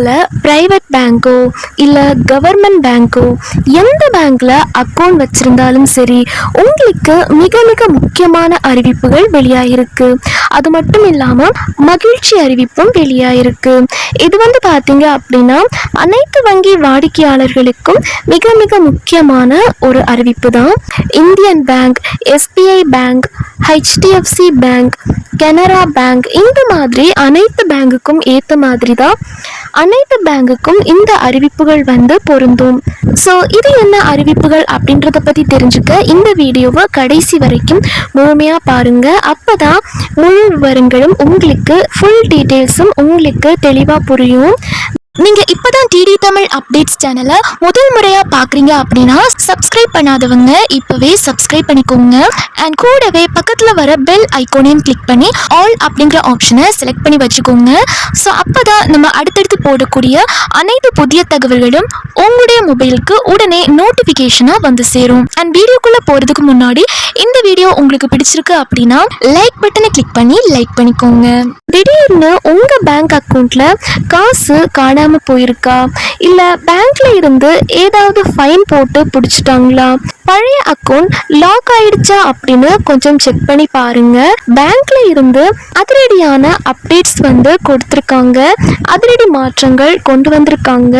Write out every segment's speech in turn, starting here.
இந்தியாவில் ப்ரைவேட் பேங்க்கோ இல்லை கவர்மெண்ட் பேங்க்கோ எந்த பேங்க்கில் அக்கௌண்ட் வச்சுருந்தாலும் சரி உங்களுக்கு மிக மிக முக்கியமான அறிவிப்புகள் வெளியாகிருக்கு. அது மட்டும் இல்லாமல் மகிழ்ச்சி அறிவிப்பும் வெளியாகிருக்கு. இது பார்த்தீங்க அப்படின்னா அனைத்து வங்கி வாடிக்கையாளர்களுக்கும் மிக மிக முக்கியமான ஒரு அறிவிப்பு தான். Indian bank, SBI bank, HDFC bank, Canara bank, இந்த மாதிரி அனைத்து பேங்குக்கும் ஏற்ற மாதிரி தான் அனைத்து பேங்குக்கும் இந்த அறிவிப்புகள் பொருந்தும். ஸோ இது என்ன அறிவிப்புகள் அப்படின்றத பற்றி தெரிஞ்சுக்க இந்த வீடியோவை கடைசி வரைக்கும் முழுமையாக பாருங்கள். அப்போ தான் முழு விவரங்களும் உங்களுக்கு ஃபுல் டீட்டெயில்ஸும் உங்களுக்கு தெளிவாக புரியும். நீங்கள் இப்போ தான் டிடி தமிழ் அப்டேட்ஸ் சேனலை முதல் முறையாக பார்க்குறீங்க அப்படின்னா சப்ஸ்கிரைப் பண்ணாதவங்க இப்போவே சப்ஸ்கிரைப் பண்ணிக்கோங்க. அண்ட் கூடவே பக்கத்தில் வர பெல் ஐக்கோனையும் கிளிக் பண்ணி ஆல் அப்படிங்கிற ஆப்ஷனை செலக்ட் பண்ணி வச்சுக்கோங்க. ஸோ அப்போ தான் நம்ம அடுத்தடுத்து போடக்கூடிய அனைத்து புதிய தகவல்களும் உங்களுடைய மொபைலுக்கு உடனே நோட்டிஃபிகேஷனாக சேரும். அண்ட் வீடியோக்குள்ளே போகிறதுக்கு முன்னாடி இந்த வீடியோ உங்களுக்கு பிடிச்சிருக்கு அப்படின்னா லைக் பட்டனை கிளிக் பண்ணி லைக் பண்ணிக்கோங்க. திடீர்னு உங்கள் பேங்க் அக்கௌண்ட்டில் காசு காணாமல் போயிருக்கா, இல்லை பேங்க்ல இருந்து ஏதாவது ஃபைன் போட்டு பிடிச்சிட்டாங்களா, பழைய அக்கௌண்ட் லாக் ஆயிடுச்சா அப்படின்னு கொஞ்சம் செக் பண்ணி பாருங்க. பேங்க்ல இருந்து அதிரடியான அப்டேட்ஸ் கொடுத்துருக்காங்க, அதிரடி மாற்றங்கள் கொண்டு வந்திருக்காங்க.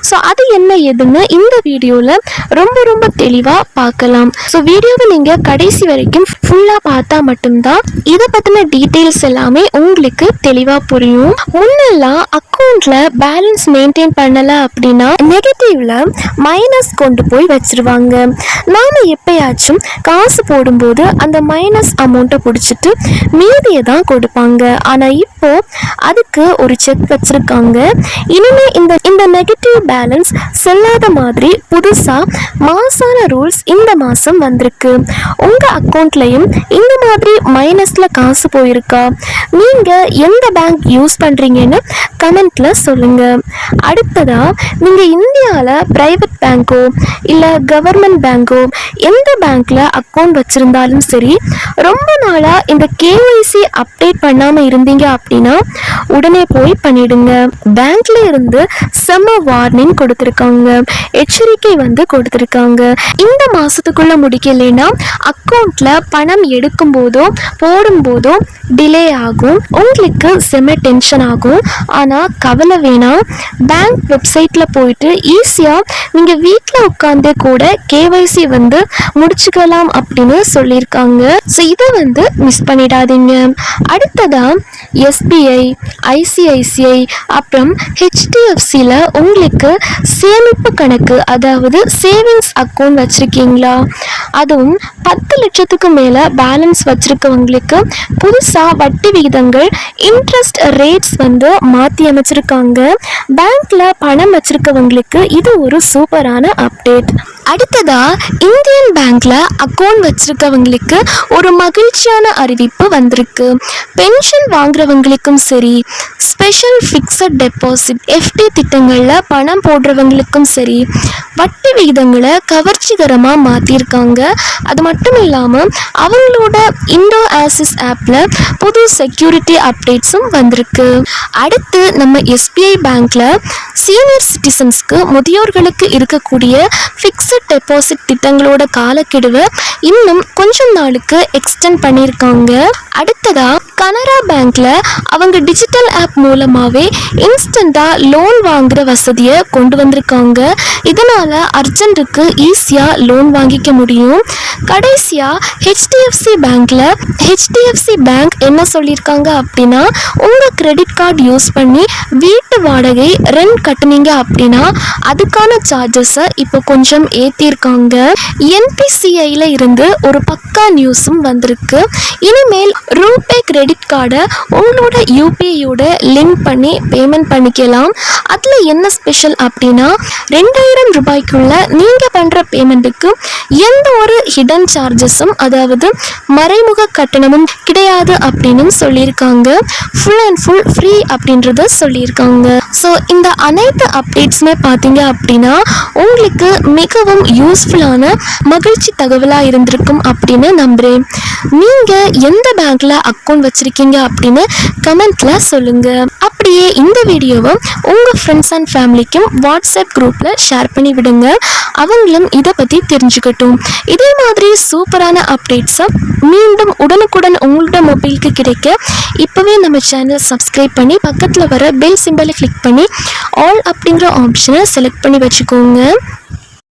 ஸோ அது என்ன ஏதுன்னு இந்த வீடியோவில் ரொம்ப ரொம்ப தெளிவாக பார்க்கலாம். ஸோ வீடியோவை நீங்கள் கடைசி வரைக்கும் ஃபுல்லாக பார்த்தா மட்டும்தான் இதை பற்றின டீட்டெயில்ஸ் எல்லாமே உங்களுக்கு தெளிவாக புரியும். முன்னெல்லாம் அக்கௌண்ட்ல பேலன்ஸ் மெயின்டைன் பண்ணல அப்படின்னா நெகட்டிவ்ல மைனஸ் கொண்டு போய் வச்சிருவாங்க. நாம எப்பயாச்சும் காசு போடும்போது அந்த மைனஸ் அமௌண்ட்டை பிடிச்சிட்டு மீதியை தான் கொடுப்பாங்க. ஆனா இப்போ அதுக்கு ஒரு செக் வச்சிருக்காங்க. இனிமே இந்த நெகட்டிவ் பேலன்ஸ் செல்லாத மாதிரி புதுசா மாசான ரூல்ஸ் இந்த மாசம் வந்திருக்கு. உங்க அக்கௌண்ட்லயும் இந்த மாதிரி மைனஸ்ல காசு போயிருக்கா, நீங்க எந்த பேங்க் யூஸ் பண்றீங்கன்னு கமெண்ட்ல சொல்லுங்க. அடுத்ததா நீங்க இந்தியாவில் பிரைவேட் பேங்கோ இல்லை கவர்மெண்ட் பேங்கோ எந்த பேங்க்ல அக்கௌண்ட் வச்சிருந்தாலும் சரி ரொம்ப நாளா இந்த கேஒய்சி அப்டேட் பண்ணாம இருந்தீங்க அப்படின்னா உடனே போய் பண்ணிடுங்க. பேங்க்ல இருந்து செம்ம வார்னிங் கொடுத்துருக்காங்க, எச்சரிக்கை கொடுத்துருக்காங்க. இந்த மாசத்துக்குள்ள முடிக்கலைன்னா அக்கௌண்ட்ல பணம் எடுக்கும் போதோ போடும் போதோ டிலே ஆகும், உங்களுக்கு செம்ம டென்ஷன் ஆகும். ஆனால் கவலை வேணாம், பேங்க் வெப்சைட்டில் போயிட்டு ஈஸியாக நீங்கள் வீட்டில் உட்காந்து கூட கேஒய்சி முடிச்சுக்கலாம் அப்படின்னு சொல்லியிருக்காங்க. ஸோ இதை மிஸ் பண்ணிடாதீங்க. அடுத்ததாக எஸ்பிஐ, ஐசிஐசிஐ அப்புறம் ஹெச்டிஎஃப்சியில் உங்களுக்கு சேமிப்பு கணக்கு அதாவது சேவிங்ஸ் அக்கௌண்ட் வச்சுருக்கீங்களா, அதுவும் 10 லட்சத்துக்கு மேலே பேலன்ஸ் வச்சுருக்கவங்களுக்கு புதுசாக வட்டி விகிதங்கள் இன்ட்ரெஸ்ட் ரேட்ஸ் மாற்றி அமைச்சிருக்காங்க. பேங்க்ல பணம் வச்சிருக்கவங்களுக்கு இது ஒரு சூப்பரான அப்டேட். அடுத்ததா இந்தியன் பேங்க்ல அக்கௌண்ட் வச்சிருக்கவங்களுக்கு ஒரு மகிழ்ச்சியான அறிவிப்பு வந்திருக்கு. பென்ஷன் வாங்குறவங்களுக்கும் சரி, ஸ்பெஷல் ஃபிக்ஸட் டெபாசிட் எஃப்டி திட்டங்களில் பணம் போடுறவங்களுக்கும் சரி வட்டி விகிதங்களை கவர்ச்சிகரமாக மாற்றிருக்காங்க. அது மட்டும் இல்லாமல் அவங்களோட இண்டோ ஆசிஸ் ஆப்பில் புது செக்யூரிட்டி அப்டேட்ஸும் வந்திருக்கு. அடுத்து நம்ம எஸ்பிஐ பேங்க்ல சீனியர் சிட்டிசன்ஸ்க்கு முதியோர்களுக்கு இருக்கக்கூடிய ஃபிக்ஸட் டெபாசிட் திட்டங்களோட காலக்கெடுவை இன்னும் கொஞ்சம் நாளுக்கு எக்ஸ்டெண்ட் பண்ணியிருக்காங்க. அடுத்ததா கனரா பேங்க்ல அவங்க டிஜிட்டல் ஆப் மூலமாவே இன்ஸ்டண்டா லோன் வாங்குற வசதியை கொண்டு வந்திருக்காங்க. இதனால அர்ஜென்ட்டுக்கு ஈஸியா லோன் வாங்கிக்க முடியும். கடைசியா ஹெச்டிஎஃப்சி பேங்க் என்ன சொல்லியிருக்காங்க அப்படின்னா உங்க கிரெடிட் கார்டு யூஸ் பண்ணி வீட்டு வாடகை ரெண்ட் கட்டுனீங்க அப்படின்னா அதுக்கான சார்ஜஸை இப்போ கொஞ்சம் ஏற்றிருக்காங்க. என்பிசிஐல இருந்து ஒரு பக்கா நியூஸும் வந்திருக்கு. இனிமேல் ரூபே கிரெடிட் கார்டை உங்களோட யூபிஐயோட லிங்க் பண்ணி பேமெண்ட் பண்ணிக்கலாம். அதில் என்ன ஸ்பெஷல் அப்படின்னா 2000 ரூபாய்க்குள்ள நீங்கள் பண்ணுற பேமெண்ட்டுக்கு எந்த ஒரு ஹிடன் சார்ஜஸும் அதாவது மறைமுக கட்டணமும் கிடையாது அப்படின்னு சொல்லியிருக்காங்க. ஃபுல் அண்ட் ஃபுல் ஃப்ரீ அப்படின்றத சொல்லியிருக்காங்க. ஸோ இந்த அனைத்து அப்டேட்ஸுமே பார்த்தீங்க அப்படின்னா உங்களுக்கு மிகவும் யூஸ்ஃபுல்லான மகிழ்ச்சி தகவலாக இருந்திருக்கும் அப்படின்னு நம்புகிறேன். நீங்கள் எந்த பேங்க்கில் அக்கௌண்ட் வச்சுருக்கீங்க அப்படின்னு கமெண்ட்டில் சொல்லுங்கள். அப்படி அப்படியே இந்த வீடியோவை உங்கள் ஃப்ரெண்ட்ஸ் அண்ட் ஃபேமிலிக்கும் வாட்ஸ்அப் குரூப்பில் ஷேர் பண்ணி விடுங்க. அவங்களும் இதை பற்றி தெரிஞ்சுக்கட்டும். இதே மாதிரி சூப்பரான அப்டேட்ஸை மீண்டும் உடனுக்குடன் உங்களோட மொபைலுக்கு கிடைக்க இப்போவே நம்ம சேனல் சப்ஸ்கிரைப் பண்ணி பக்கத்தில் வர பெல் சிம்பலை கிளிக் பண்ணி ஆல் அப்படிங்கிற ஆப்ஷனை செலக்ட் பண்ணி வச்சுக்கோங்க.